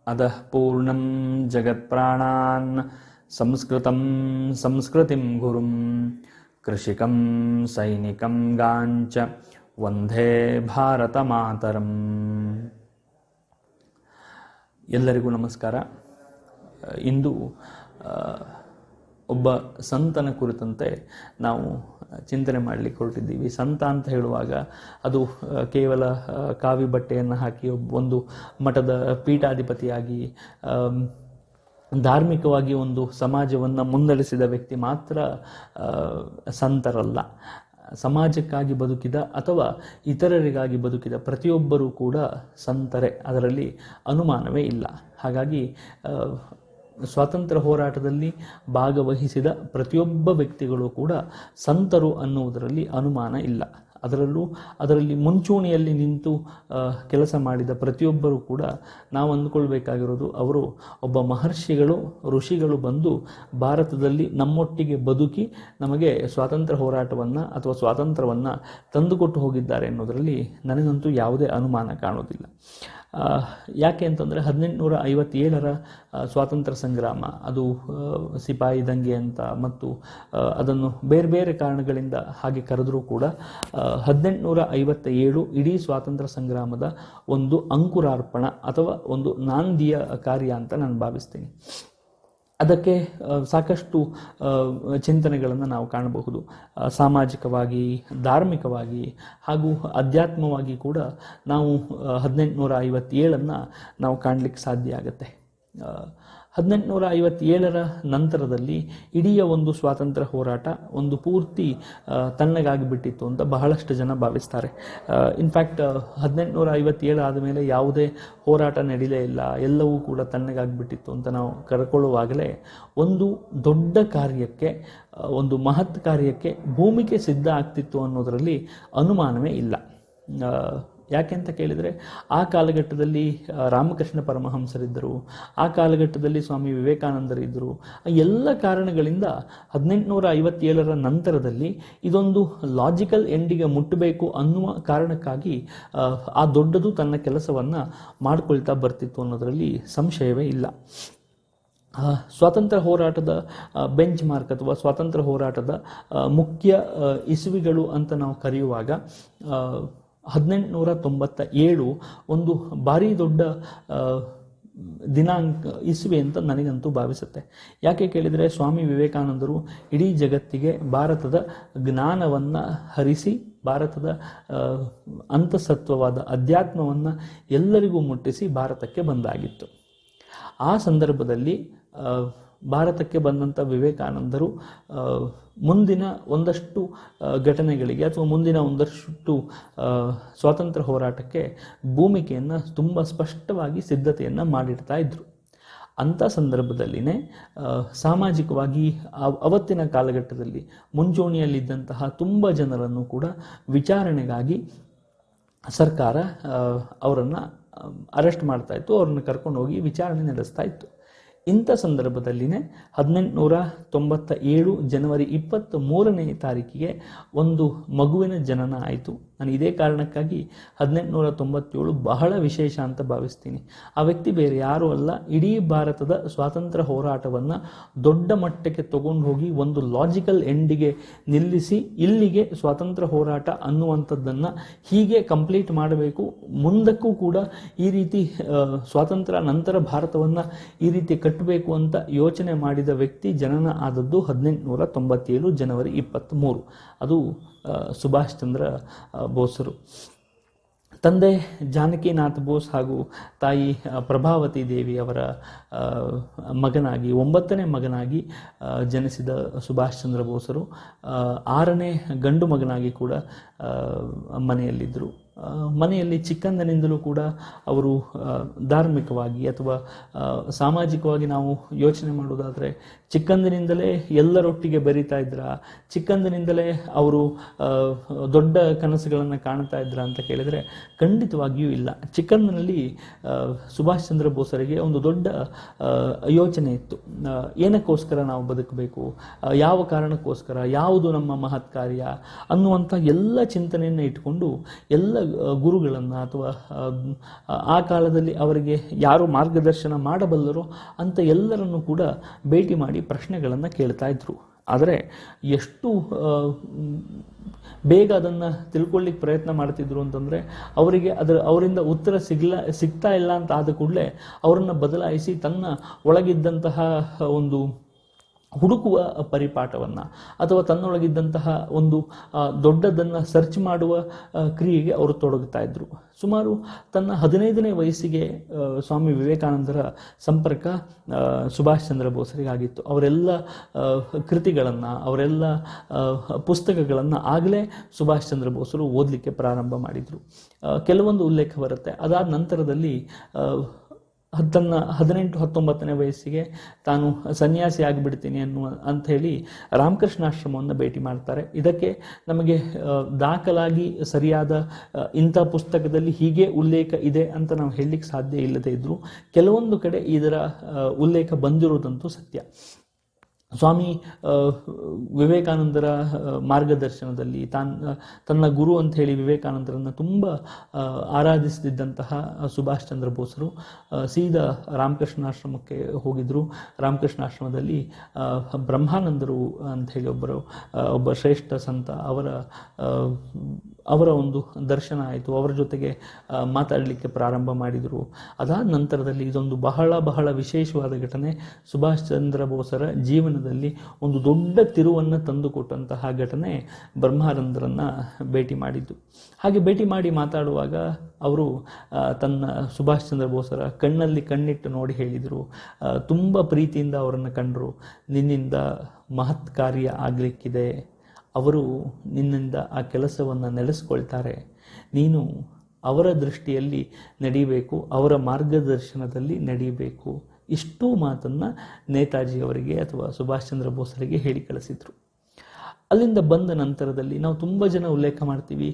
अतः पूर्णं जगत्प्राणान् संस्कृतं संस्कृतिं गुरुं कृषिकं सैनिकं गाञ्च ವಂದೇ ಭಾರತ ಮಾತರಂ. ಎಲ್ಲರಿಗೂ ನಮಸ್ಕಾರ. ಇಂದು ಒಬ್ಬ ಸಂತನ ಕುರಿತಂತೆ ನಾವು ಚಿಂತನೆ ಮಾಡಲಿಕ್ಕೆ ಹೊರಟಿದ್ದೀವಿ. ಸಂತ ಅಂತ ಹೇಳುವಾಗ ಅದು ಕೇವಲ ಕಾವಿ ಬಟ್ಟೆಯನ್ನು ಹಾಕಿ ಒಂದು ಮಠದ ಪೀಠಾಧಿಪತಿಯಾಗಿ ಧಾರ್ಮಿಕವಾಗಿ ಒಂದು ಸಮಾಜವನ್ನು ಮುನ್ನಡೆಸಿದ ವ್ಯಕ್ತಿ ಮಾತ್ರ ಸಂತರಲ್ಲ. ಸಮಾಜಕ್ಕಾಗಿ ಬದುಕಿದ ಅಥವಾ ಇತರರಿಗಾಗಿ ಬದುಕಿದ ಪ್ರತಿಯೊಬ್ಬರೂ ಕೂಡ ಸಂತರೇ, ಅದರಲ್ಲಿ ಅನುಮಾನವೇ ಇಲ್ಲ. ಹಾಗಾಗಿ ಸ್ವಾತಂತ್ರ್ಯ ಹೋರಾಟದಲ್ಲಿ ಭಾಗವಹಿಸಿದ ಪ್ರತಿಯೊಬ್ಬ ವ್ಯಕ್ತಿಗಳು ಕೂಡ ಸಂತರು ಅನ್ನುವುದರಲ್ಲಿ ಅನುಮಾನ ಇಲ್ಲ. ಅದರಲ್ಲಿ ಮುಂಚೂಣಿಯಲ್ಲಿ ನಿಂತು ಕೆಲಸ ಮಾಡಿದ ಪ್ರತಿಯೊಬ್ಬರೂ ಕೂಡ ನಾವು ಅಂದುಕೊಳ್ಬೇಕಾಗಿರೋದು, ಅವರು ಒಬ್ಬ ಮಹರ್ಷಿಗಳು, ಋಷಿಗಳು ಬಂದು ಭಾರತದಲ್ಲಿ ನಮ್ಮೊಟ್ಟಿಗೆ ಬದುಕಿ ನಮಗೆ ಸ್ವಾತಂತ್ರ್ಯ ಹೋರಾಟವನ್ನು ಅಥವಾ ಸ್ವಾತಂತ್ರ್ಯವನ್ನು ತಂದುಕೊಟ್ಟು ಹೋಗಿದ್ದಾರೆ ಎನ್ನುವುದರಲ್ಲಿ ನನಗಂತೂ ಯಾವುದೇ ಅನುಮಾನ ಕಾಣೋದಿಲ್ಲ. ಯಾಕೆ ಅಂತಂದರೆ 1857ರ ಸ್ವಾತಂತ್ರ್ಯ ಸಂಗ್ರಾಮ, ಅದು ಸಿಪಾಯಿ ದಂಗೆ ಅಂತ ಮತ್ತು ಅದನ್ನು ಬೇರೆ ಬೇರೆ ಕಾರಣಗಳಿಂದ ಹಾಗೆ ಕರೆದರೂ ಕೂಡ 1857 ಇಡೀ ಸ್ವಾತಂತ್ರ್ಯ ಸಂಗ್ರಾಮದ ಒಂದು ಅಂಕುರಾರ್ಪಣ ಅಥವಾ ಒಂದು ನಾಂದಿಯ ಕಾರ್ಯ ಅಂತ ನಾನು ಭಾವಿಸ್ತೀನಿ. ಅದಕ್ಕೆ ಸಾಕಷ್ಟು ಚಿಂತನೆಗಳನ್ನು ನಾವು ಕಾಣಬಹುದು. ಸಾಮಾಜಿಕವಾಗಿ, ಧಾರ್ಮಿಕವಾಗಿ ಹಾಗೂ ಅಧ್ಯಾತ್ಮವಾಗಿ ಕೂಡ ನಾವು 1857 ನಾವು ಕಾಣಲಿಕ್ಕೆ ಸಾಧ್ಯ ಆಗುತ್ತೆ. 1857ರ ನಂತರದಲ್ಲಿ ಇಡೀ ಒಂದು ಸ್ವಾತಂತ್ರ್ಯ ಹೋರಾಟ ಒಂದು ಪೂರ್ತಿ ತಣ್ಣಗಾಗಿ ಬಿಟ್ಟಿತ್ತು ಅಂತ ಬಹಳಷ್ಟು ಜನ ಭಾವಿಸ್ತಾರೆ. ಇನ್ಫ್ಯಾಕ್ಟ್ 1857 ಆದಮೇಲೆ ಯಾವುದೇ ಹೋರಾಟ ನಡೀಲೇ ಇಲ್ಲ, ಎಲ್ಲವೂ ಕೂಡ ತಣ್ಣಗಾಗಿಬಿಟ್ಟಿತ್ತು ಅಂತ ನಾವು ಕರ್ಕೊಳ್ಳುವಾಗಲೇ ಒಂದು ದೊಡ್ಡ ಕಾರ್ಯಕ್ಕೆ, ಒಂದು ಮಹತ್ ಕಾರ್ಯಕ್ಕೆ ಭೂಮಿಗೆ ಸಿದ್ಧ ಆಗ್ತಿತ್ತು ಅನ್ನೋದರಲ್ಲಿ ಅನುಮಾನವೇ ಇಲ್ಲ. ಯಾಕೆ ಅಂತ ಕೇಳಿದರೆ, ಆ ಕಾಲಘಟ್ಟದಲ್ಲಿ ರಾಮಕೃಷ್ಣ ಪರಮಹಂಸರಿದ್ದರು, ಆ ಕಾಲಘಟ್ಟದಲ್ಲಿ ಸ್ವಾಮಿ ವಿವೇಕಾನಂದರಿದ್ದರು. ಎಲ್ಲ ಕಾರಣಗಳಿಂದ 1857ರ ನಂತರದಲ್ಲಿ ಇದೊಂದು ಲಾಜಿಕಲ್ ಎಂಡಿಗೆ ಮುಟ್ಟಬೇಕು ಅನ್ನುವ ಕಾರಣಕ್ಕಾಗಿ ಆ ದೊಡ್ಡದು ತನ್ನ ಕೆಲಸವನ್ನು ಮಾಡಿಕೊಳ್ತಾ ಬರ್ತಿತ್ತು ಅನ್ನೋದರಲ್ಲಿ ಸಂಶಯವೇ ಇಲ್ಲ. ಸ್ವಾತಂತ್ರ್ಯ ಹೋರಾಟದ ಬೆಂಚ್ ಮಾರ್ಕ್ ಅಥವಾ ಸ್ವಾತಂತ್ರ್ಯ ಹೋರಾಟದ ಮುಖ್ಯ ಇಸುವಿಗಳು ಅಂತ ನಾವು ಕರೆಯುವಾಗ 1897 ಒಂದು ಭಾರಿ ದೊಡ್ಡ ಇಸುವೆ ಅಂತ ನನಗಂತೂ ಭಾವಿಸುತ್ತೆ. ಯಾಕೆ ಕೇಳಿದರೆ, ಸ್ವಾಮಿ ವಿವೇಕಾನಂದರು ಇಡೀ ಜಗತ್ತಿಗೆ ಭಾರತದ ಜ್ಞಾನವನ್ನು ಹರಿಸಿ, ಭಾರತದ ಅಂತಸತ್ವವಾದ ಅಧ್ಯಾತ್ಮವನ್ನು ಎಲ್ಲರಿಗೂ ಮುಟ್ಟಿಸಿ ಭಾರತಕ್ಕೆ ಬಂದಾಗಿತ್ತು. ಆ ಸಂದರ್ಭದಲ್ಲಿ ಭಾರತಕ್ಕೆ ಬಂದಂಥ ವಿವೇಕಾನಂದರು ಮುಂದಿನ ಒಂದಷ್ಟು ಘಟನೆಗಳಿಗೆ ಅಥವಾ ಮುಂದಿನ ಒಂದಷ್ಟು ಸ್ವಾತಂತ್ರ್ಯ ಹೋರಾಟಕ್ಕೆ ಭೂಮಿಕೆಯನ್ನು ತುಂಬ ಸ್ಪಷ್ಟವಾಗಿ ಸಿದ್ಧತೆಯನ್ನು ಮಾಡಿಡ್ತಾ ಇದ್ದರು. ಅಂಥ ಸಂದರ್ಭದಲ್ಲಿನೇ ಸಾಮಾಜಿಕವಾಗಿ ಅವತ್ತಿನ ಕಾಲಘಟ್ಟದಲ್ಲಿ ಮುಂಚೂಣಿಯಲ್ಲಿದ್ದಂತಹ ತುಂಬ ಜನರನ್ನು ಕೂಡ ವಿಚಾರಣೆಗಾಗಿ ಸರ್ಕಾರ ಅವರನ್ನು ಅರೆಸ್ಟ್ ಮಾಡ್ತಾ ಇತ್ತು, ಅವ್ರನ್ನ ಕರ್ಕೊಂಡು ಹೋಗಿ ವಿಚಾರಣೆ ನಡೆಸ್ತಾ ಇತ್ತು. ಇಂಥ ಸಂದರ್ಭದಲ್ಲಿನೇ 1897 ಜನವರಿ 23ನೇ ತಾರೀಕಿಗೆ ಒಂದು ಮಗುವಿನ ಜನನ ಆಯಿತು. ನಾನು ಇದೇ ಕಾರಣಕ್ಕಾಗಿ 1897 ಬಹಳ ವಿಶೇಷ ಅಂತ ಭಾವಿಸ್ತೀನಿ. ಆ ವ್ಯಕ್ತಿ ಬೇರೆ ಯಾರೂ ಅಲ್ಲ, ಇಡೀ ಭಾರತದ ಸ್ವಾತಂತ್ರ್ಯ ಹೋರಾಟವನ್ನು ದೊಡ್ಡ ಮಟ್ಟಕ್ಕೆ ತಗೊಂಡು ಹೋಗಿ ಒಂದು ಲಾಜಿಕಲ್ ಎಂಡಿಗೆ ನಿಲ್ಲಿಸಿ, ಇಲ್ಲಿಗೆ ಸ್ವಾತಂತ್ರ್ಯ ಹೋರಾಟ ಅನ್ನುವಂಥದ್ದನ್ನು ಹೀಗೆ ಕಂಪ್ಲೀಟ್ ಮಾಡಬೇಕು, ಮುಂದಕ್ಕೂ ಕೂಡ ಈ ರೀತಿ ಸ್ವಾತಂತ್ರ್ಯ ನಂತರ ಭಾರತವನ್ನು ಈ ರೀತಿ ಕಟ್ಟಬೇಕು ಅಂತ ಯೋಚನೆ ಮಾಡಿದ ವ್ಯಕ್ತಿ ಜನನ ಆದದ್ದು 1897 ಜನವರಿ 23. ಅದು ಸುಭಾಷ್ ಚಂದ್ರ ಬೋಸರು. ತಂದೆ ಜಾನಕಿನಾಥ್ ಬೋಸ್ ಹಾಗೂ ತಾಯಿ ಪ್ರಭಾವತಿ ದೇವಿ ಅವರ ಮಗನಾಗಿ, 9ನೇ ಮಗನಾಗಿ ಜನಿಸಿದ ಸುಭಾಷ್ ಚಂದ್ರ ಬೋಸರು 6ನೇ ಗಂಡು ಮಗನಾಗಿ ಕೂಡ ಮನೆಯಲ್ಲಿದ್ದರು. ಮನೆಯಲ್ಲಿ ಚಿಕ್ಕಂದಿನಿಂದಲೂ ಕೂಡ ಅವರು ಧಾರ್ಮಿಕವಾಗಿ ಅಥವಾ ಸಾಮಾಜಿಕವಾಗಿ ನಾವು ಯೋಚನೆ ಮಾಡೋದಾದರೆ ಚಿಕ್ಕಂದಿನಿಂದಲೇ ಎಲ್ಲರೊಟ್ಟಿಗೆ ಬೆರೀತಾ ಇದ್ರ, ಚಿಕ್ಕಂದಿನಿಂದಲೇ ಅವರು ದೊಡ್ಡ ಕನಸುಗಳನ್ನು ಕಾಣ್ತಾ ಇದ್ರ ಅಂತ ಕೇಳಿದರೆ ಖಂಡಿತವಾಗಿಯೂ ಇಲ್ಲ. ಚಿಕ್ಕಂದಿನಲ್ಲಿ ಸುಭಾಷ್ ಚಂದ್ರ ಬೋಸರಿಗೆ ಒಂದು ದೊಡ್ಡ ಯೋಚನೆ ಇತ್ತು. ಏನಕ್ಕೋಸ್ಕರ ನಾವು ಬದುಕಬೇಕು, ಯಾವ ಕಾರಣಕ್ಕೋಸ್ಕರ, ಯಾವುದು ನಮ್ಮ ಮಹತ್ ಕಾರ್ಯ ಅನ್ನುವಂಥ ಎಲ್ಲ ಚಿಂತನೆಯನ್ನು ಇಟ್ಕೊಂಡು ಎಲ್ಲ ಗುರುಗಳನ್ನು ಅಥವಾ ಆ ಕಾಲದಲ್ಲಿ ಅವರಿಗೆ ಯಾರು ಮಾರ್ಗದರ್ಶನ ಮಾಡಬಲ್ಲರೋ ಅಂಥ ಎಲ್ಲರನ್ನು ಕೂಡ ಭೇಟಿ ಮಾಡಿ ಪ್ರಶ್ನೆಗಳನ್ನು ಕೇಳ್ತಾ ಇದ್ರು. ಆದರೆ ಎಷ್ಟು ಬೇಗ ಅದನ್ನು ತಿಳ್ಕೊಳ್ಳಿಕ್ಕೆ ಪ್ರಯತ್ನ ಮಾಡ್ತಿದ್ರು ಅಂತಂದರೆ ಅವರಿಗೆ ಅವರಿಂದ ಉತ್ತರ ಸಿಗ್ತಾ ಇಲ್ಲ ಅಂತ ಆದ ಕೂಡಲೇ ಅವರನ್ನು ಬದಲಾಯಿಸಿ ತನ್ನ ಒಳಗಿದ್ದಂತಹ ಒಂದು ಹುಡುಕುವ ಪರಿಪಾಠವನ್ನು ಅಥವಾ ತನ್ನೊಳಗಿದ್ದಂತಹ ಒಂದು ದೊಡ್ಡದನ್ನು ಸರ್ಚ್ ಮಾಡುವ ಕ್ರಿಯೆಗೆ ಅವರು ತೊಡಗುತ್ತಾ ಇದ್ದರು. ಸುಮಾರು ತನ್ನ 15ನೇ ವಯಸ್ಸಿಗೆ ಸ್ವಾಮಿ ವಿವೇಕಾನಂದರ ಸಂಪರ್ಕ ಸುಭಾಷ್ ಚಂದ್ರ ಬೋಸರಿಗಾಗಿತ್ತು. ಅವರೆಲ್ಲ ಕೃತಿಗಳನ್ನು ಅವರೆಲ್ಲ ಪುಸ್ತಕಗಳನ್ನು ಆಗಲೇ ಸುಭಾಷ್ ಚಂದ್ರ ಬೋಸರು ಓದಲಿಕ್ಕೆ ಪ್ರಾರಂಭ ಮಾಡಿದರು. ಕೆಲವೊಂದು ಉಲ್ಲೇಖ ಬರುತ್ತೆ. ಅದಾದ ನಂತರದಲ್ಲಿ ತನ್ನ 18-19ನೇ ವಯಸ್ಸಿಗೆ ತಾನು ಸನ್ಯಾಸಿ ಆಗಿಬಿಡ್ತೀನಿ ಅಂತ ಹೇಳಿ ರಾಮಕೃಷ್ಣಾಶ್ರಮವನ್ನು ಭೇಟಿ ಮಾಡ್ತಾರೆ. ಇದಕ್ಕೆ ನಮಗೆ ದಾಖಲಾಗಿ ಸರಿಯಾದ ಇಂಥ ಪುಸ್ತಕದಲ್ಲಿ ಹೀಗೆ ಉಲ್ಲೇಖ ಇದೆ ಅಂತ ನಾವು ಹೇಳಲಿಕ್ಕೆ ಸಾಧ್ಯ ಇಲ್ಲದೇ ಇದ್ದರೂ ಕೆಲವೊಂದು ಕಡೆ ಇದರ ಉಲ್ಲೇಖ ಬಂದಿರುವುದಂತೂ ಸತ್ಯ. ಸ್ವಾಮಿ ವಿವೇಕಾನಂದರ ಮಾರ್ಗದರ್ಶನದಲ್ಲಿ ತನ್ನ ಗುರು ಅಂತ ಹೇಳಿ ವಿವೇಕಾನಂದರನ್ನು ತುಂಬ ಆರಾಧಿಸುತ್ತಿದ್ದಂತಹ ಸುಭಾಷ್ ಚಂದ್ರ ಬೋಸರು ಸೀದಾ ರಾಮಕೃಷ್ಣಾಶ್ರಮಕ್ಕೆ ಹೋಗಿದ್ದರು. ರಾಮಕೃಷ್ಣಾಶ್ರಮದಲ್ಲಿ ಬ್ರಹ್ಮಾನಂದರು ಅಂಥೇಳಿ ಒಬ್ಬ ಶ್ರೇಷ್ಠ ಸಂತ ಅವರ ಒಂದು ದರ್ಶನ ಆಯಿತು. ಅವರ ಜೊತೆಗೆ ಮಾತಾಡಲಿಕ್ಕೆ ಪ್ರಾರಂಭ ಮಾಡಿದರು. ಅದಾದ ನಂತರದಲ್ಲಿ ಇದೊಂದು ಬಹಳ ವಿಶೇಷವಾದ ಘಟನೆ. ಸುಭಾಷ್ ಚಂದ್ರ ಬೋಸರ ಜೀವನದಲ್ಲಿ ಒಂದು ದೊಡ್ಡ ತಿರುವನ್ನು ತಂದುಕೊಟ್ಟಂತಹ ಘಟನೆ ಬ್ರಹ್ಮಾನಂದರನ್ನು ಭೇಟಿ ಮಾಡಿದ್ದು. ಹಾಗೆ ಭೇಟಿ ಮಾಡಿ ಮಾತಾಡುವಾಗ ಅವರು ಸುಭಾಷ್ ಚಂದ್ರ ಬೋಸರ ಕಣ್ಣಲ್ಲಿ ಕಣ್ಣಿಟ್ಟು ನೋಡಿ ಹೇಳಿದರು, ತುಂಬ ಪ್ರೀತಿಯಿಂದ ಅವರನ್ನು ಕಂಡರು. ನಿನ್ನಿಂದ ಮಹತ್ ಕಾರ್ಯ ಆಗಲಿಕ್ಕಿದೆ, ಅವರು ನಿನ್ನಿಂದ ಆ ಕೆಲಸವನ್ನು ನಡೆಸ್ಕೊಳ್ತಾರೆ, ನೀನು ಅವರ ದೃಷ್ಟಿಯಲ್ಲಿ ನಡೀಬೇಕು, ಅವರ ಮಾರ್ಗದರ್ಶನದಲ್ಲಿ ನಡೀಬೇಕು. ಇಷ್ಟೂ ಮಾತನ್ನು ನೇತಾಜಿಯವರಿಗೆ ಅಥವಾ ಸುಭಾಷ್ ಚಂದ್ರ ಬೋಸರಿಗೆ ಹೇಳಿ ಕಳಿಸಿದರು. ಅಲ್ಲಿಂದ ಬಂದ ನಂತರದಲ್ಲಿ ನಾವು ತುಂಬ ಜನ ಉಲ್ಲೇಖ ಮಾಡ್ತೀವಿ,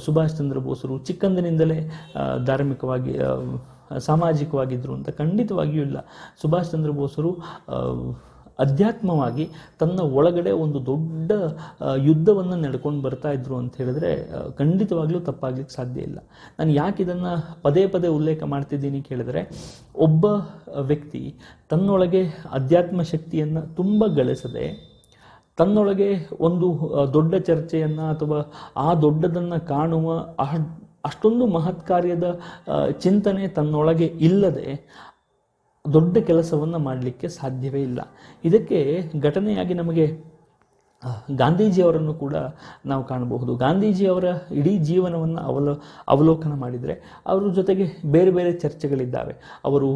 ಸುಭಾಷ್ ಚಂದ್ರ ಬೋಸರು ಚಿಕ್ಕಂದಿನಿಂದಲೇ ಧಾರ್ಮಿಕವಾಗಿ ಸಾಮಾಜಿಕವಾಗಿದ್ದರು ಅಂತ. ಖಂಡಿತವಾಗಿಯೂ ಇಲ್ಲ. ಸುಭಾಷ್ ಚಂದ್ರ ಬೋಸರು ಅಧ್ಯಾತ್ಮವಾಗಿ ತನ್ನ ಒಳಗಡೆ ಒಂದು ದೊಡ್ಡ ಯುದ್ಧವನ್ನು ನಡ್ಕೊಂಡು ಬರ್ತಾ ಇದ್ರು ಅಂತ ಹೇಳಿದ್ರೆ ಖಂಡಿತವಾಗ್ಲೂ ತಪ್ಪಾಗ್ಲಿಕ್ಕೆ ಸಾಧ್ಯ ಇಲ್ಲ. ನಾನು ಯಾಕೆ ಇದನ್ನು ಪದೇ ಪದೇ ಉಲ್ಲೇಖ ಮಾಡ್ತಿದ್ದೀನಿ ಕೇಳಿದ್ರೆ, ಒಬ್ಬ ವ್ಯಕ್ತಿ ತನ್ನೊಳಗೆ ಅಧ್ಯಾತ್ಮ ಶಕ್ತಿಯನ್ನು ತುಂಬ ಗಳಿಸದೆ ತನ್ನೊಳಗೆ ಒಂದು ದೊಡ್ಡ ಚರ್ಚೆಯನ್ನು ಅಥವಾ ಆ ದೊಡ್ಡದನ್ನು ಕಾಣುವ ಅಷ್ಟೊಂದು ಮಹತ್ ಕಾರ್ಯದ ಚಿಂತನೆ ತನ್ನೊಳಗೆ ಇಲ್ಲದೆ ದೊಡ್ಡ ಕೆಲಸವನ್ನು ಮಾಡಲಿಕ್ಕೆ ಸಾಧ್ಯವೇ ಇಲ್ಲ. ಇದಕ್ಕೆ ಘಟನೆಯಾಗಿ ನಮಗೆ ಗಾಂಧೀಜಿಯವರನ್ನು ಕೂಡ ನಾವು ಕಾಣಬಹುದು. ಗಾಂಧೀಜಿಯವರ ಇಡೀ ಜೀವನವನ್ನು ಅವಲೋಕನ ಮಾಡಿದರೆ ಅವರ ಜೊತೆಗೆ ಬೇರೆ ಬೇರೆ ಚರ್ಚೆಗಳಿದ್ದಾವೆ. ಅವರು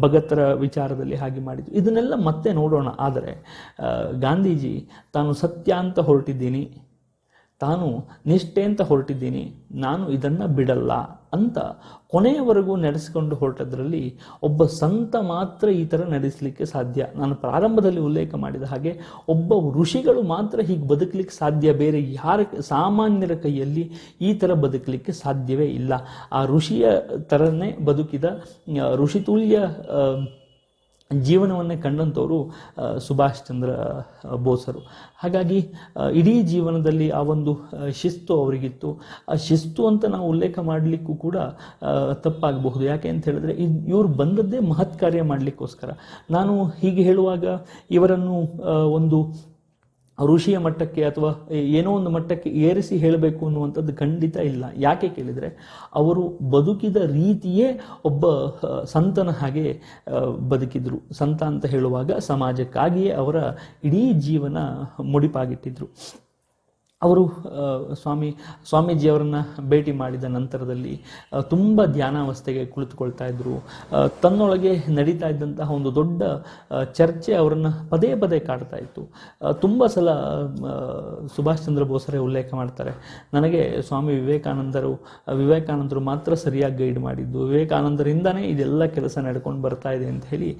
ಭಗತರ ವಿಚಾರದಲ್ಲಿ ಹಾಗೆ ಮಾಡಿದರು. ಇದನ್ನೆಲ್ಲ ಮತ್ತೆ ನೋಡೋಣ. ಆದರೆ ಗಾಂಧೀಜಿ ತಾನು ಸತ್ಯ ಅಂತ ಹೊರಟಿದ್ದೀನಿ, ತಾನು ನಿಷ್ಠೆ ಅಂತ ಹೊರಟಿದ್ದೀನಿ, ನಾನು ಇದನ್ನು ಬಿಡಲ್ಲ ಅಂತ ಕೊನೆಯವರೆಗೂ ನಡೆಸಿಕೊಂಡು ಹೊರಟದ್ರಲ್ಲಿ ಒಬ್ಬ ಸಂತ ಮಾತ್ರ ಈ ಥರ ನಡೆಸಲಿಕ್ಕೆ ಸಾಧ್ಯ. ನಾನು ಪ್ರಾರಂಭದಲ್ಲಿ ಉಲ್ಲೇಖ ಮಾಡಿದ ಹಾಗೆ ಒಬ್ಬ ಋಷಿಗಳು ಮಾತ್ರ ಹೀಗೆ ಬದುಕಲಿಕ್ಕೆ ಸಾಧ್ಯ. ಬೇರೆ ಸಾಮಾನ್ಯರ ಕೈಯಲ್ಲಿ ಈ ಥರ ಬದುಕಲಿಕ್ಕೆ ಸಾಧ್ಯವೇ ಇಲ್ಲ. ಆ ಋಷಿಯ ಥರನೇ ಬದುಕಿದ ಋಷಿತುಲ್ಯ ಜೀವನವನ್ನೇ ಕಂಡಂಥವರು ಸುಭಾಷ್ ಚಂದ್ರ ಬೋಸರು. ಹಾಗಾಗಿ ಇಡೀ ಜೀವನದಲ್ಲಿ ಆ ಒಂದು ಶಿಸ್ತು ಅವರಿಗಿತ್ತು. ಆ ಶಿಸ್ತು ಅಂತ ನಾವು ಉಲ್ಲೇಖ ಮಾಡಲಿಕ್ಕೂ ಕೂಡ ತಪ್ಪಾಗಬಹುದು. ಯಾಕೆ ಅಂತ ಹೇಳಿದ್ರೆ ಇವರು ಬಂದದ್ದೇ ಮಹತ್ ಕಾರ್ಯ ಮಾಡಲಿಕ್ಕೋಸ್ಕರ. ನಾನು ಹೀಗೆ ಹೇಳುವಾಗ ಇವರನ್ನು ಒಂದು ಋಷಿಯ ಮಟ್ಟಕ್ಕೆ ಅಥವಾ ಏನೋ ಒಂದು ಮಟ್ಟಕ್ಕೆ ಏರಿಸಿ ಹೇಳಬೇಕು ಅನ್ನುವಂಥದ್ದು ಖಂಡಿತ ಇಲ್ಲ. ಯಾಕೆ ಕೇಳಿದರೆ ಅವರು ಬದುಕಿದ ರೀತಿಯೇ ಒಬ್ಬ ಸಂತನ ಹಾಗೆ ಬದುಕಿದ್ರು. ಸಂತ ಅಂತ ಹೇಳುವಾಗ ಸಮಾಜಕ್ಕಾಗಿಯೇ ಅವರ ಇಡೀ ಜೀವನ ಮುಡಿಪಾಗಿಟ್ಟಿದ್ರು. ಅವರು ಸ್ವಾಮೀಜಿಯವರನ್ನು ಭೇಟಿ ಮಾಡಿದ ನಂತರದಲ್ಲಿ ತುಂಬ ಧ್ಯಾನಾವಸ್ಥೆಗೆ ಕುಳಿತುಕೊಳ್ತಾ ಇದ್ದರು. ತನ್ನೊಳಗೆ ನಡೀತಾ ಇದ್ದಂತಹ ಒಂದು ದೊಡ್ಡ ಚರ್ಚೆ ಅವರನ್ನು ಪದೇ ಪದೇ ಕಾಡ್ತಾ ಇತ್ತು. ತುಂಬ ಸಲ ಸುಭಾಷ್ ಚಂದ್ರ ಬೋಸರೇ ಉಲ್ಲೇಖ ಮಾಡ್ತಾರೆ, ನನಗೆ ಸ್ವಾಮಿ ವಿವೇಕಾನಂದರು ಮಾತ್ರ ಸರಿಯಾಗಿ ಗೈಡ್ ಮಾಡಿದ್ದು, ವಿವೇಕಾನಂದರಿಂದನೇ ಇದೆಲ್ಲ ಕೆಲಸ ನಡ್ಕೊಂಡು ಬರ್ತಾ ಇದೆ ಅಂತ ಹೇಳಿ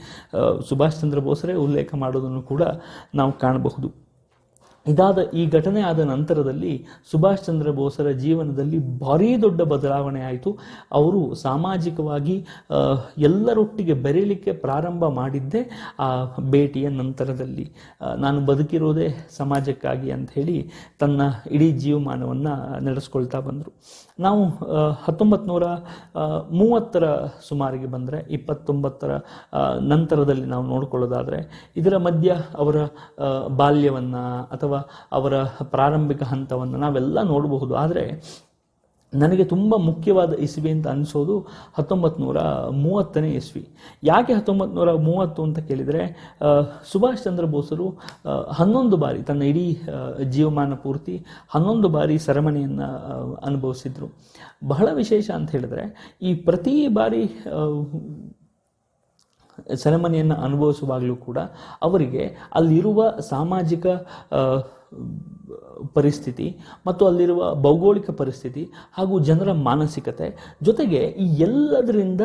ಸುಭಾಷ್ ಚಂದ್ರ ಬೋಸರೇ ಉಲ್ಲೇಖ ಮಾಡೋದನ್ನು ಕೂಡ ನಾವು ಕಾಣಬಹುದು. ಈ ಘಟನೆ ಆದ ನಂತರದಲ್ಲಿ ಸುಭಾಷ್ ಚಂದ್ರ ಬೋಸರ ಜೀವನದಲ್ಲಿ ಭಾರೀ ದೊಡ್ಡ ಬದಲಾವಣೆ ಆಯಿತು. ಅವರು ಸಾಮಾಜಿಕವಾಗಿ ಎಲ್ಲರೊಟ್ಟಿಗೆ ಬೆರೀಲಿಕ್ಕೆ ಪ್ರಾರಂಭ ಮಾಡಿದ್ದೇ ಆ ಭೇಟಿಯ ನಂತರದಲ್ಲಿ. ನಾನು ಬದುಕಿರೋದೇ ಸಮಾಜಕ್ಕಾಗಿ ಅಂತ ಹೇಳಿ ತನ್ನ ಇಡೀ ಜೀವಮಾನವನ್ನು ನಡೆಸ್ಕೊಳ್ತಾ ಬಂದರು. ನಾವು 1930 ಸುಮಾರಿಗೆ ಬಂದರೆ 29 ನಂತರದಲ್ಲಿ ನಾವು ನೋಡಿಕೊಳ್ಳೋದಾದರೆ ಇದರ ಮಧ್ಯ ಅವರ ಬಾಲ್ಯವನ್ನು ಅಥವಾ ಅವರ ಪ್ರಾರಂಭಿಕ ಹಂತವನ್ನು ನಾವೆಲ್ಲ ನೋಡಬಹುದು. ಆದರೆ ನನಗೆ ತುಂಬ ಮುಖ್ಯವಾದ ಇಸ್ವಿ ಅಂತ ಅನಿಸೋದು 1930ನೇ ಇಸ್ವಿ. ಯಾಕೆ 1930 ಅಂತ ಕೇಳಿದರೆ, ಸುಭಾಷ್ ಚಂದ್ರ ಬೋಸರು 11 ಬಾರಿ ತನ್ನ ಇಡೀ ಜೀವಮಾನ ಪೂರ್ತಿ 11 ಬಾರಿ ಸೆರೆಮನಿಯನ್ನು ಅನುಭವಿಸಿದರು. ಬಹಳ ವಿಶೇಷ ಅಂತ ಹೇಳಿದರೆ, ಈ ಪ್ರತಿ ಬಾರಿ ಸೆರೆಮನಿಯನ್ನು ಅನುಭವಿಸುವಾಗಲೂ ಕೂಡ ಅವರಿಗೆ ಅಲ್ಲಿರುವ ಸಾಮಾಜಿಕ ಪರಿಸ್ಥಿತಿ ಮತ್ತು ಅಲ್ಲಿರುವ ಭೌಗೋಳಿಕ ಪರಿಸ್ಥಿತಿ ಹಾಗೂ ಜನರ ಮಾನಸಿಕತೆ ಜೊತೆಗೆ ಈ ಎಲ್ಲದರಿಂದ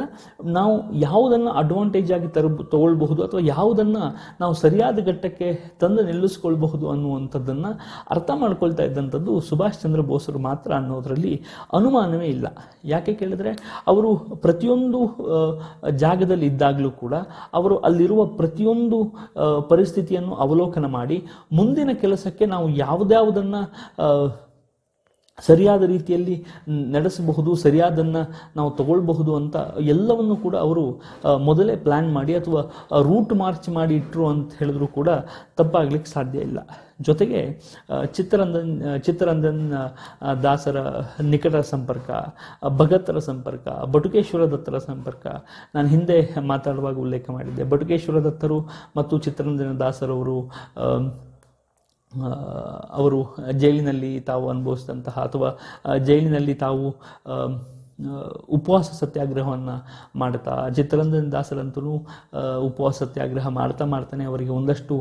ನಾವು ಯಾವುದನ್ನು ಅಡ್ವಾಂಟೇಜ್ ಆಗಿ ತಗೊಳ್ಬಹುದು ಅಥವಾ ಯಾವುದನ್ನು ನಾವು ಸರಿಯಾದ ಘಟ್ಟಕ್ಕೆ ತಂದು ನಿಲ್ಲಿಸ್ಕೊಳ್ಬಹುದು ಅನ್ನುವಂಥದ್ದನ್ನು ಅರ್ಥ ಮಾಡ್ಕೊಳ್ತಾ ಇದ್ದಂಥದ್ದು ಸುಭಾಷ್ ಚಂದ್ರ ಬೋಸರು ಮಾತ್ರ ಅನ್ನೋದರಲ್ಲಿ ಅನುಮಾನವೇ ಇಲ್ಲ. ಯಾಕೆ ಕೇಳಿದರೆ, ಅವರು ಪ್ರತಿಯೊಂದು ಜಾಗದಲ್ಲಿ ಇದ್ದಾಗಲೂ ಕೂಡ ಅವರು ಅಲ್ಲಿರುವ ಪ್ರತಿಯೊಂದು ಪರಿಸ್ಥಿತಿಯನ್ನು ಅವಲೋಕನ ಮಾಡಿ ಮುಂದಿನ ಕೆಲಸಕ್ಕೆ ನಾವು ಯಾವುದ್ಯಾವುದನ್ನು ಸರಿಯಾದ ರೀತಿಯಲ್ಲಿ ನಡೆಸಬಹುದು, ಸರಿಯಾದನ್ನು ನಾವು ತಗೊಳ್ಬಹುದು ಅಂತ ಎಲ್ಲವನ್ನು ಕೂಡ ಅವರು ಮೊದಲೇ ಪ್ಲ್ಯಾನ್ ಮಾಡಿ ಅಥವಾ ರೂಟ್ ಮಾರ್ಚ್ ಮಾಡಿ ಇಟ್ಟರು ಅಂತ ಹೇಳಿದ್ರು ಕೂಡ ತಪ್ಪಾಗಲಿಕ್ಕೆ ಸಾಧ್ಯ ಇಲ್ಲ. ಜೊತೆಗೆ ಚಿತ್ತರಂಜನ್ ದಾಸರ ನಿಕಟ ಸಂಪರ್ಕ, ಭಗತರ ಸಂಪರ್ಕ, ಬಟುಕೇಶ್ವರ ದತ್ತರ ಸಂಪರ್ಕ ನಾನು ಹಿಂದೆ ಮಾತಾಡುವಾಗ ಉಲ್ಲೇಖ ಮಾಡಿದ್ದೆ. ಬಟುಕೇಶ್ವರ ದತ್ತರು ಮತ್ತು ಚಿತ್ತರಂಜನ ದಾಸರವರು ಅವರು ಜೈಲಿನಲ್ಲಿ ತಾವು ಅನುಭವಿಸಿದಂತಹ ಅಥವಾ ಜೈಲಿನಲ್ಲಿ ತಾವು ಉಪವಾಸ ಸತ್ಯಾಗ್ರಹವನ್ನು ಮಾಡ್ತಾ, ಚಿತ್ತರಂಜನ ದಾಸರಂತೂ ಉಪವಾಸ ಸತ್ಯಾಗ್ರಹ ಮಾಡ್ತಾನೆ ಅವರಿಗೆ ಒಂದಷ್ಟು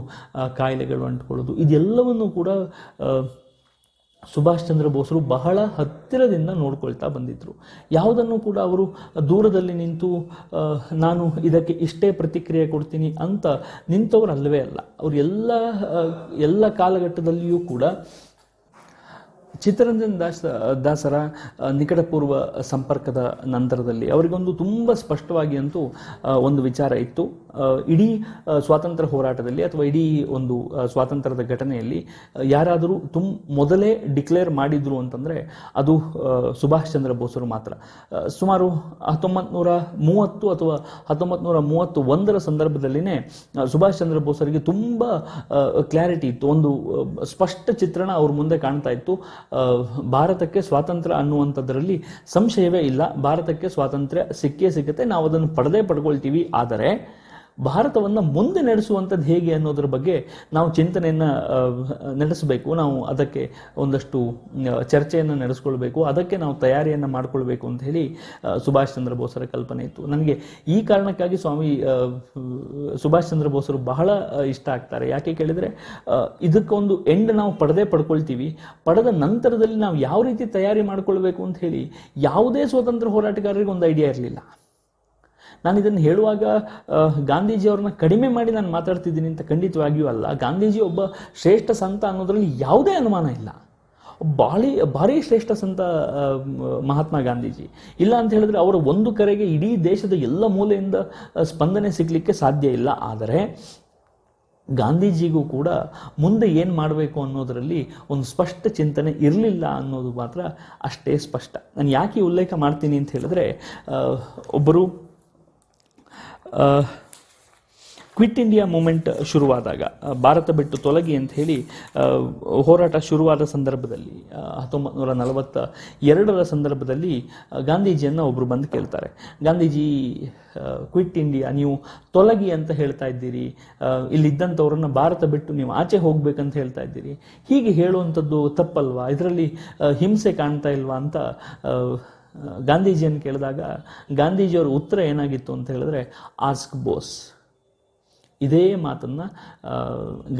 ಕಾಯಿಲೆಗಳು ಅಂಟ್ಕೊಳ್ಳೋದು, ಇದೆಲ್ಲವನ್ನು ಕೂಡ ಸುಭಾಷ್ ಚಂದ್ರ ಬೋಸರು ಬಹಳ ಹತ್ತಿರದಿಂದ ನೋಡ್ಕೊಳ್ತಾ ಬಂದಿದ್ದರು. ಯಾವುದನ್ನು ಕೂಡ ಅವರು ದೂರದಲ್ಲಿ ನಿಂತು ನಾನು ಇದಕ್ಕೆ ಇಷ್ಟೇ ಪ್ರತಿಕ್ರಿಯೆ ಕೊಡ್ತೀನಿ ಅಂತ ನಿಂತವರು ಅಲ್ಲವೇ ಅಲ್ಲ. ಅವರು ಎಲ್ಲ ಕಾಲಘಟ್ಟದಲ್ಲಿಯೂ ಕೂಡ ಚಿತ್ತರಂಜನ್ ದಾಸರ ನಿಕಟಪೂರ್ವ ಸಂಪರ್ಕದ ನಂತರದಲ್ಲಿ ಅವರಿಗೊಂದು ತುಂಬ ಸ್ಪಷ್ಟವಾಗಿ ಅಂತೂ ಒಂದು ವಿಚಾರ ಇತ್ತು. ಇಡೀ ಸ್ವಾತಂತ್ರ್ಯ ಹೋರಾಟದಲ್ಲಿ ಅಥವಾ ಇಡೀ ಒಂದು ಸ್ವಾತಂತ್ರ್ಯದ ಘಟನೆಯಲ್ಲಿ ಯಾರಾದರೂ ಮೊದಲೇ ಡಿಕ್ಲೇರ್ ಮಾಡಿದ್ರು ಅಂತಂದರೆ ಅದು ಸುಭಾಷ್ ಚಂದ್ರ ಬೋಸರು ಮಾತ್ರ. ಸುಮಾರು 1930 ಅಥವಾ 1931 ಸಂದರ್ಭದಲ್ಲಿನೇ ಸುಭಾಷ್ ಚಂದ್ರ ಬೋಸರಿಗೆ ತುಂಬ ಕ್ಲಾರಿಟಿ ಇತ್ತು, ಒಂದು ಸ್ಪಷ್ಟ ಚಿತ್ರಣ ಅವ್ರ ಮುಂದೆ ಕಾಣ್ತಾ ಇತ್ತು. ಭಾರತಕ್ಕೆ ಸ್ವಾತಂತ್ರ್ಯ ಅನ್ನುವಂಥದ್ರಲ್ಲಿ ಸಂಶಯವೇ ಇಲ್ಲ, ಭಾರತಕ್ಕೆ ಸ್ವಾತಂತ್ರ್ಯ ಸಿಕ್ಕುತ್ತೆ, ನಾವು ಅದನ್ನು ಪಡ್ಕೊಳ್ತೀವಿ. ಆದರೆ ಭಾರತವನ್ನು ಮುಂದೆ ನಡೆಸುವಂಥದ್ದು ಹೇಗೆ ಅನ್ನೋದ್ರ ಬಗ್ಗೆ ನಾವು ಚಿಂತನೆಯನ್ನು ನಡೆಸಬೇಕು, ನಾವು ಅದಕ್ಕೆ ಒಂದಷ್ಟು ಚರ್ಚೆಯನ್ನು ನಡೆಸ್ಕೊಳ್ಬೇಕು, ಅದಕ್ಕೆ ನಾವು ತಯಾರಿಯನ್ನು ಮಾಡಿಕೊಳ್ಬೇಕು ಅಂತ ಹೇಳಿ ಸುಭಾಷ್ ಚಂದ್ರ ಬೋಸರ ಕಲ್ಪನೆ ಇತ್ತು. ನನಗೆ ಈ ಕಾರಣಕ್ಕಾಗಿ ಸುಭಾಷ್ ಚಂದ್ರ ಬೋಸರು ಬಹಳ ಇಷ್ಟ ಆಗ್ತಾರೆ. ಯಾಕೆ ಕೇಳಿದರೆ, ಇದಕ್ಕೊಂದು ಎಂಡ್ ನಾವು ಪಡ್ಕೊಳ್ತೀವಿ, ಪಡೆದ ನಂತರದಲ್ಲಿ ನಾವು ಯಾವ ರೀತಿ ತಯಾರಿ ಮಾಡಿಕೊಳ್ಬೇಕು ಅಂತ ಹೇಳಿ ಯಾವುದೇ ಸ್ವತಂತ್ರ ಹೋರಾಟಗಾರರಿಗೆ ಒಂದು ಐಡಿಯಾ ಇರಲಿಲ್ಲ. ನಾನು ಇದನ್ನು ಹೇಳುವಾಗ ಗಾಂಧೀಜಿಯವ್ರನ್ನ ಕಡಿಮೆ ಮಾಡಿ ನಾನು ಮಾತಾಡ್ತಿದ್ದೀನಿ ಅಂತ ಖಂಡಿತವಾಗಿಯೂ ಅಲ್ಲ. ಗಾಂಧೀಜಿ ಒಬ್ಬ ಶ್ರೇಷ್ಠ ಸಂತ ಅನ್ನೋದರಲ್ಲಿ ಯಾವುದೇ ಅನುಮಾನ ಇಲ್ಲ. ಭಾರಿ ಶ್ರೇಷ್ಠ ಸಂತ ಮಹಾತ್ಮ ಗಾಂಧೀಜಿ. ಇಲ್ಲ ಅಂತ ಹೇಳಿದ್ರೆ ಅವರ ಒಂದು ಕರೆಗೆ ಇಡೀ ದೇಶದ ಎಲ್ಲ ಮೂಲೆಯಿಂದ ಸ್ಪಂದನೆ ಸಿಗಲಿಕ್ಕೆ ಸಾಧ್ಯ ಇಲ್ಲ. ಆದರೆ ಗಾಂಧೀಜಿಗೂ ಕೂಡ ಮುಂದೆ ಏನು ಮಾಡಬೇಕು ಅನ್ನೋದರಲ್ಲಿ ಒಂದು ಸ್ಪಷ್ಟ ಚಿಂತನೆ ಇರಲಿಲ್ಲ ಅನ್ನೋದು ಮಾತ್ರ ಅಷ್ಟೇ ಸ್ಪಷ್ಟ. ನಾನು ಯಾಕೆ ಉಲ್ಲೇಖ ಮಾಡ್ತೀನಿ ಅಂತ ಹೇಳಿದ್ರೆ, ಒಬ್ಬರು ಕ್ವಿಟ್ ಇಂಡಿಯಾ ಮೂಮೆಂಟ್ ಶುರುವಾದಾಗ, ಭಾರತ ಬಿಟ್ಟು ತೊಲಗಿ ಅಂತ ಹೇಳಿ ಹೋರಾಟ ಶುರುವಾದ ಸಂದರ್ಭದಲ್ಲಿ 1942 ಸಂದರ್ಭದಲ್ಲಿ ಗಾಂಧೀಜಿಯನ್ನು ಒಬ್ಬರು ಬಂದು ಕೇಳ್ತಾರೆ, ಗಾಂಧೀಜಿ ಕ್ವಿಟ್ ಇಂಡಿಯಾ, ನೀವು ತೊಲಗಿ ಅಂತ ಹೇಳ್ತಾ ಇದ್ದೀರಿ, ಇಲ್ಲಿದ್ದಂಥವ್ರನ್ನ ಭಾರತ ಬಿಟ್ಟು ನೀವು ಆಚೆ ಹೋಗ್ಬೇಕಂತ ಹೇಳ್ತಾ ಇದ್ದೀರಿ, ಹೀಗೆ ಹೇಳುವಂಥದ್ದು ತಪ್ಪಲ್ವಾ, ಇದರಲ್ಲಿ ಹಿಂಸೆ ಕಾಣ್ತಾ ಇಲ್ವಾ ಅಂತ ಗಾಂಧೀಜಿಯನ್ನು ಕೇಳಿದಾಗ ಗಾಂಧೀಜಿಯವರ ಉತ್ತರ ಏನಾಗಿತ್ತು ಅಂತ ಹೇಳಿದ್ರೆ, ಆಸ್ಕ್ ಬೋಸ್. ಇದೇ ಮಾತನ್ನು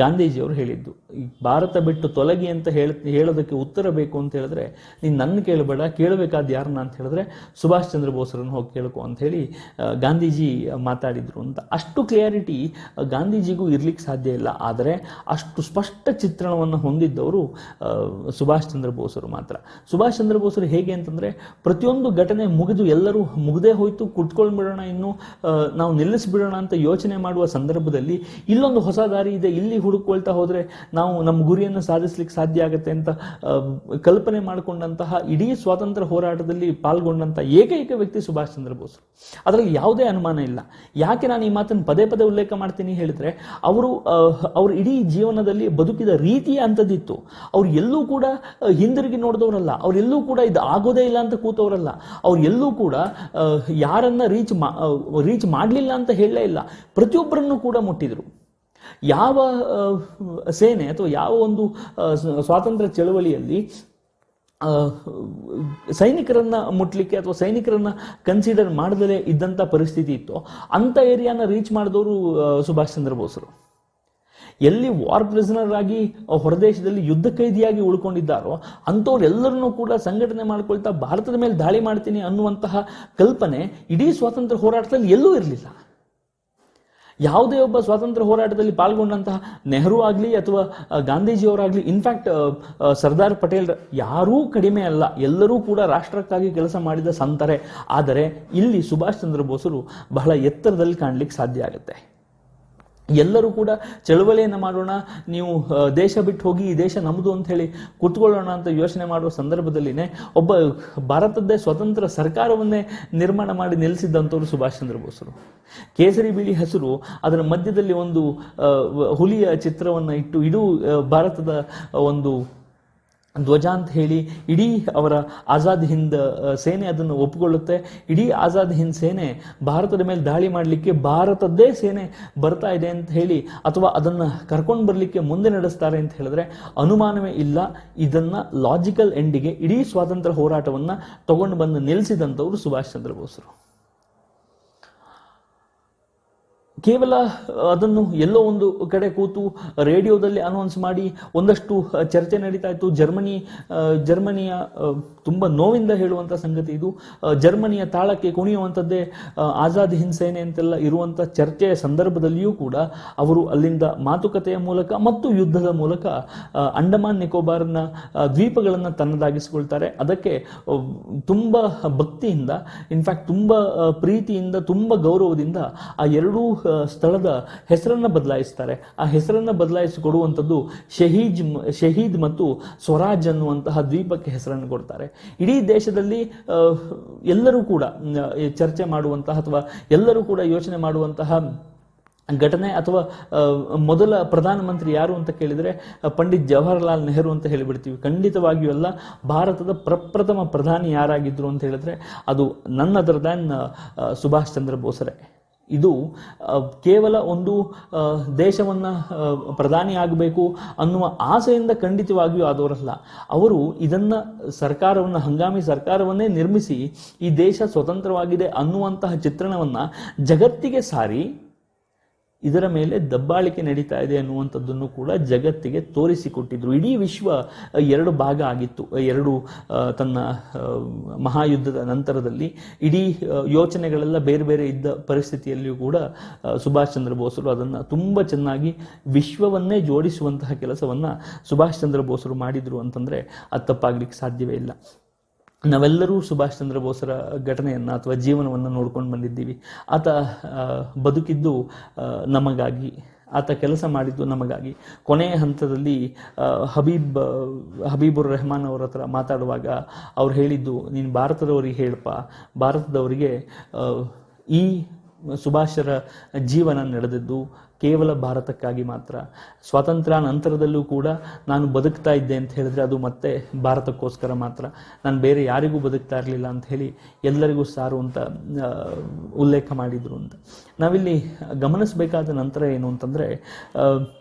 ಗಾಂಧೀಜಿಯವರು ಹೇಳಿದ್ದು. ಈ ಭಾರತ ಬಿಟ್ಟು ತೊಲಗಿ ಅಂತ ಹೇಳೋದಕ್ಕೆ ಉತ್ತರ ಬೇಕು ಅಂತ ಹೇಳಿದ್ರೆ ನೀನು ನನ್ನ ಕೇಳಬೇಡ, ಕೇಳಬೇಕಾದ ಯಾರನ್ನ ಅಂತ ಹೇಳಿದ್ರೆ ಸುಭಾಷ್ ಚಂದ್ರ ಬೋಸರನ್ನು ಹೋಗಿ ಕೇಳ್ಕೊ ಅಂತ ಹೇಳಿ ಗಾಂಧೀಜಿ ಮಾತಾಡಿದರು ಅಂತ. ಅಷ್ಟು ಕ್ಲಿಯಾರಿಟಿ ಗಾಂಧೀಜಿಗೂ ಇರ್ಲಿಕ್ಕೆ ಸಾಧ್ಯ ಇಲ್ಲ. ಆದರೆ ಅಷ್ಟು ಸ್ಪಷ್ಟ ಚಿತ್ರಣವನ್ನು ಹೊಂದಿದ್ದವರು ಸುಭಾಷ್ ಚಂದ್ರ ಬೋಸರು ಮಾತ್ರ. ಸುಭಾಷ್ ಚಂದ್ರ ಬೋಸರು ಹೇಗೆ ಅಂತಂದರೆ, ಪ್ರತಿಯೊಂದು ಘಟನೆ ಮುಗಿದು ಎಲ್ಲರೂ ಮುಗದೇ ಹೋಯ್ತು, ಕುತ್ಕೊಂಡ್ಬಿಡೋಣ, ಇನ್ನು ನಾವು ನಿಲ್ಲಿಸ್ಬಿಡೋಣ ಅಂತ ಯೋಚನೆ ಮಾಡುವ ಸಂದರ್ಭ ಸಂದರ್ಭದಲ್ಲಿ ಇಲ್ಲೊಂದು ಹೊಸ ದಾರಿ ಇದೆ, ಇಲ್ಲಿ ಹುಡುಕೊಳ್ತಾ ಹೋದರೆ ನಾವು ನಮ್ಮ ಗುರಿಯನ್ನು ಸಾಧಿಸ್ಲಿಕ್ಕೆ ಸಾಧ್ಯ ಆಗುತ್ತೆ ಅಂತ ಕಲ್ಪನೆ ಮಾಡಿಕೊಂಡಂತಹ ಇಡೀ ಸ್ವಾತಂತ್ರ್ಯ ಹೋರಾಟದಲ್ಲಿ ಪಾಲ್ಗೊಂಡಂತಹ ಏಕೈಕ ವ್ಯಕ್ತಿ ಸುಭಾಷ್ ಚಂದ್ರ ಬೋಸ್. ಅದರಲ್ಲಿ ಯಾವುದೇ ಅನುಮಾನ ಇಲ್ಲ. ಯಾಕೆ ನಾನು ಈ ಮಾತನ್ನು ಪದೇ ಪದೇ ಉಲ್ಲೇಖ ಮಾಡ್ತೀನಿ ಹೇಳಿದ್ರೆ, ಅವರು ಇಡೀ ಜೀವನದಲ್ಲಿ ಬದುಕಿದ ರೀತಿಯ ಅಂಥದ್ದಿತ್ತು. ಅವ್ರು ಎಲ್ಲೂ ಕೂಡ ಹಿಂದಿರುಗಿ ನೋಡಿದವರಲ್ಲ, ಅವರೆಲ್ಲೂ ಕೂಡ ಇದು ಆಗೋದೇ ಇಲ್ಲ ಅಂತ ಕೂತವರಲ್ಲ, ಅವ್ರು ಎಲ್ಲೂ ಕೂಡ ಯಾರನ್ನ ರೀಚ್ ಮಾಡಲಿಲ್ಲ ಅಂತ ಹೇಳಲೇ ಇಲ್ಲ. ಪ್ರತಿಯೊಬ್ಬರನ್ನು ಕೂಡ ಮುಟ್ಟಿದ್ರು. ಯಾವ ಸೇನೆ ಅಥವಾ ಯಾವ ಒಂದು ಸ್ವಾತಂತ್ರ್ಯ ಚಳವಳಿಯಲ್ಲಿ ಸೈನಿಕರನ್ನ ಮುಟ್ಲಿಕ್ಕೆ ಅಥವಾ ಸೈನಿಕರನ್ನ ಕನ್ಸಿಡರ್ ಮಾಡದಲೇ ಇದ್ದಂಥ ಪರಿಸ್ಥಿತಿ ಇತ್ತು, ಅಂಥ ಏರಿಯಾನ ರೀಚ್ ಮಾಡಿದವರು ಸುಭಾಷ್ ಚಂದ್ರ ಬೋಸರು. ಎಲ್ಲಿ ವಾರ್ ಪ್ರಿಸನರ್ ಆಗಿ ಹೊರದೇಶದಲ್ಲಿ ಯುದ್ಧ ಕೈದಿಯಾಗಿ ಉಳ್ಕೊಂಡಿದ್ದಾರೋ ಅಂಥವ್ರೆಲ್ಲರನ್ನೂ ಕೂಡ ಸಂಘಟನೆ ಮಾಡ್ಕೊಳ್ತಾ ಭಾರತದ ಮೇಲೆ ದಾಳಿ ಮಾಡ್ತೀನಿ ಅನ್ನುವಂತಹ ಕಲ್ಪನೆ ಇಡೀ ಸ್ವಾತಂತ್ರ್ಯ ಹೋರಾಟದಲ್ಲಿ ಎಲ್ಲೂ ಇರಲಿಲ್ಲ. ಯಾವುದೇ ಒಬ್ಬ ಸ್ವಾತಂತ್ರ್ಯ ಹೋರಾಟದಲ್ಲಿ ಪಾಲ್ಗೊಂಡಂತಹ ನೆಹರು ಆಗಲಿ ಅಥವಾ ಗಾಂಧೀಜಿಯವರಾಗಲಿ, ಇನ್ಫ್ಯಾಕ್ಟ್ ಸರ್ದಾರ್ ಪಟೇಲ್, ಯಾರೂ ಕಡಿಮೆ ಅಲ್ಲ, ಎಲ್ಲರೂ ಕೂಡ ರಾಷ್ಟ್ರಕ್ಕಾಗಿ ಕೆಲಸ ಮಾಡಿದ ಸಂತರೆ. ಆದರೆ ಇಲ್ಲಿ ಸುಭಾಷ್ ಚಂದ್ರ ಬೋಸರು ಬಹಳ ಎತ್ತರದಲ್ಲಿ ಕಾಣಲಿಕ್ಕೆ ಸಾಧ್ಯ ಆಗುತ್ತೆ. ಎಲ್ಲರೂ ಕೂಡ ಚಳವಳಿಯನ್ನು ಮಾಡೋಣ, ನೀವು ದೇಶ ಬಿಟ್ಟು ಹೋಗಿ ಈ ದೇಶ ನಮ್ಮದು ಅಂತ ಹೇಳಿ ಕೂತ್ಕೊಳ್ಳೋಣ ಅಂತ ಯೋಚನೆ ಮಾಡುವ ಸಂದರ್ಭದಲ್ಲಿನೇ ಒಬ್ಬ ಭಾರತದ್ದೇ ಸ್ವತಂತ್ರ ಸರ್ಕಾರವನ್ನೇ ನಿರ್ಮಾಣ ಮಾಡಿ ನಿಲ್ಲಿಸಿದ್ದಂಥವ್ರು ಸುಭಾಷ್ ಚಂದ್ರ ಬೋಸರು. ಕೇಸರಿ ಬಿಳಿ ಹಸಿರು, ಅದರ ಮಧ್ಯದಲ್ಲಿ ಒಂದು ಹುಲಿಯ ಚಿತ್ರವನ್ನು ಇಟ್ಟು ಇಡೀ ಭಾರತದ ಒಂದು ಧ್ವಜ ಅಂತ ಹೇಳಿ ಇಡೀ ಅವರ ಆಜಾದ್ ಹಿಂದ್ ಸೇನೆ ಅದನ್ನು ಒಪ್ಪಿಕೊಳ್ಳುತ್ತೆ. ಇಡೀ ಆಜಾದ್ ಹಿಂದ್ ಸೇನೆ ಭಾರತದ ಮೇಲೆ ದಾಳಿ ಮಾಡಲಿಕ್ಕೆ ಭಾರತದ್ದೇ ಸೇನೆ ಬರ್ತಾ ಇದೆ ಅಂತ ಹೇಳಿ ಅಥವಾ ಅದನ್ನು ಕರ್ಕೊಂಡು ಬರಲಿಕ್ಕೆ ಮುಂದೆ ನಡೆಸ್ತಾರೆ ಅಂತ ಹೇಳಿದ್ರೆ ಅನುಮಾನವೇ ಇಲ್ಲ. ಇದನ್ನ ಲಾಜಿಕಲ್ ಎಂಡಿಗೆ ಇಡೀ ಸ್ವಾತಂತ್ರ್ಯ ಹೋರಾಟವನ್ನು ತಗೊಂಡು ಬಂದು ನಿಲ್ಲಿಸಿದಂಥವ್ರು ಸುಭಾಷ್ ಚಂದ್ರ ಬೋಸರು. ಕೇವಲ ಅದನ್ನು ಎಲ್ಲೋ ಒಂದು ಕಡೆ ಕೂತು ರೇಡಿಯೋದಲ್ಲಿ ಅನೌನ್ಸ್ ಮಾಡಿ ಒಂದಷ್ಟು ಚರ್ಚೆ ನಡೀತಾ ಇತ್ತು. ಜರ್ಮನಿಯ ತುಂಬ ನೋವಿಂದ ಹೇಳುವಂಥ ಸಂಗತಿ ಇದು. ಜರ್ಮನಿಯ ತಾಳಕ್ಕೆ ಕುಣಿಯುವಂಥದ್ದೇ ಆಜಾದ್ ಹಿಂದ್ ಸೇನೆ ಅಂತೆಲ್ಲ ಇರುವಂಥ ಚರ್ಚೆಯ ಸಂದರ್ಭದಲ್ಲಿಯೂ ಕೂಡ ಅವರು ಅಲ್ಲಿಂದ ಮಾತುಕತೆಯ ಮೂಲಕ ಮತ್ತು ಯುದ್ಧದ ಮೂಲಕ ಅಂಡಮಾನ್ ನಿಕೋಬಾರ್ನ ದ್ವೀಪಗಳನ್ನು ತನ್ನದಾಗಿಸಿಕೊಳ್ತಾರೆ. ಅದಕ್ಕೆ ತುಂಬ ಭಕ್ತಿಯಿಂದ, ಇನ್ಫ್ಯಾಕ್ಟ್ ತುಂಬ ಪ್ರೀತಿಯಿಂದ, ತುಂಬ ಗೌರವದಿಂದ ಆ ಎರಡೂ ಸ್ಥಳದ ಹೆಸರನ್ನು ಬದಲಾಯಿಸ್ತಾರೆ. ಆ ಹೆಸರನ್ನು ಬದಲಾಯಿಸಿಕೊಡುವಂಥದ್ದು ಶಹೀದ್ ಮತ್ತು ಸ್ವರಾಜ್ ಅನ್ನುವಂತಹ ದ್ವೀಪಕ್ಕೆ ಹೆಸರನ್ನು ಕೊಡ್ತಾರೆ. ಇಡೀ ದೇಶದಲ್ಲಿ ಎಲ್ಲರೂ ಕೂಡ ಚರ್ಚೆ ಮಾಡುವಂತಹ ಅಥವಾ ಎಲ್ಲರೂ ಕೂಡ ಯೋಚನೆ ಮಾಡುವಂತಹ ಘಟನೆ ಅಥವಾ ಮೊದಲ ಪ್ರಧಾನಮಂತ್ರಿ ಯಾರು ಅಂತ ಕೇಳಿದರೆ ಪಂಡಿತ್ ಜವಾಹರ್ಲಾಲ್ ನೆಹರು ಅಂತ ಹೇಳಿಬಿಡ್ತೀವಿ. ಖಂಡಿತವಾಗಿಯೂ ಅಲ್ಲ. ಭಾರತದ ಪ್ರಪ್ರಥಮ ಪ್ರಧಾನಿ ಯಾರಾಗಿದ್ದರು ಅಂತ ಹೇಳಿದ್ರೆ ಅದು ನನ್ ಅದರ್ ದ್ಯಾನ್ ಸುಭಾಷ್ ಚಂದ್ರ ಬೋಸರೇ. ಇದು ಕೇವಲ ಒಂದು ದೇಶವನ್ನು ಪ್ರಧಾನಿ ಆಗಬೇಕು ಅನ್ನುವ ಆಸೆಯಿಂದ ಖಂಡಿತವಾಗಿಯೂ ಆದವರಲ್ಲ. ಅವರು ಇದನ್ನು ಸರ್ಕಾರವನ್ನು, ಹಂಗಾಮಿ ಸರ್ಕಾರವನ್ನೇ ನಿರ್ಮಿಸಿ ಈ ದೇಶ ಸ್ವತಂತ್ರವಾಗಿದೆ ಅನ್ನುವಂತಹ ಚಿತ್ರಣವನ್ನು ಜಗತ್ತಿಗೆ ಸಾರಿ ಇದರ ಮೇಲೆ ದಬ್ಬಾಳಿಕೆ ನಡೀತಾ ಇದೆ ಅನ್ನುವಂಥದ್ದನ್ನು ಕೂಡ ಜಗತ್ತಿಗೆ ತೋರಿಸಿಕೊಟ್ಟಿದ್ರು. ಇಡೀ ವಿಶ್ವ ಎರಡು ಭಾಗ ಆಗಿತ್ತು. ತನ್ನ ಮಹಾಯುದ್ಧದ ನಂತರದಲ್ಲಿ ಇಡೀ ಯೋಚನೆಗಳೆಲ್ಲ ಬೇರೆ ಬೇರೆ ಇದ್ದ ಪರಿಸ್ಥಿತಿಯಲ್ಲಿಯೂ ಕೂಡ ಸುಭಾಷ್ ಚಂದ್ರ ಬೋಸರು ಅದನ್ನು ತುಂಬ ಚೆನ್ನಾಗಿ ವಿಶ್ವವನ್ನೇ ಜೋಡಿಸುವಂತಹ ಕೆಲಸವನ್ನು ಸುಭಾಷ್ ಚಂದ್ರ ಬೋಸರು ಮಾಡಿದರು ಅಂತಂದರೆ ಅದು ತಪ್ಪಾಗಲಿಕ್ಕೆ ಸಾಧ್ಯವೇ ಇಲ್ಲ. ನಾವೆಲ್ಲರೂ ಸುಭಾಷ್ ಚಂದ್ರ ಬೋಸರ ಘಟನೆಯನ್ನು ಅಥವಾ ಜೀವನವನ್ನು ನೋಡ್ಕೊಂಡು ಬಂದಿದ್ದೀವಿ. ಆತ ಬದುಕಿದ್ದು ನಮಗಾಗಿ, ಆತ ಕೆಲಸ ಮಾಡಿದ್ದು ನಮಗಾಗಿ. ಕೊನೆಯ ಹಂತದಲ್ಲಿ ಹಬೀಬುರ್ ರೆಹಮಾನ್ ಅವರ ಹತ್ರ ಮಾತಾಡುವಾಗ ಅವ್ರು ಹೇಳಿದ್ದು, ನೀನು ಭಾರತದವರಿಗೆ ಹೇಳಪ್ಪ, ಭಾರತದವರಿಗೆ ಈ ಸುಭಾಷರ ಜೀವನ ನಡೆದಿದ್ದು ಕೇವಲ ಭಾರತಕ್ಕಾಗಿ ಮಾತ್ರ. ಸ್ವಾತಂತ್ರ್ಯ ನಂತರದಲ್ಲೂ ಕೂಡ ನಾನು ಬದುಕ್ತಾ ಇದ್ದೆ ಅಂತ ಹೇಳಿದ್ರೆ ಅದು ಮತ್ತೆ ಭಾರತಕ್ಕೋಸ್ಕರ ಮಾತ್ರ, ನಾನು ಬೇರೆ ಯಾರಿಗೂ ಬದುಕ್ತಾ ಇರಲಿಲ್ಲ ಅಂತ ಹೇಳಿ ಎಲ್ಲರಿಗೂ ಸಾರುವಂಥ ಉಲ್ಲೇಖ ಮಾಡಿದರು ಅಂತ. ನಾವಿಲ್ಲಿ ಗಮನಿಸಬೇಕಾದ ನಂತರ ಏನು ಅಂತಂದರೆ,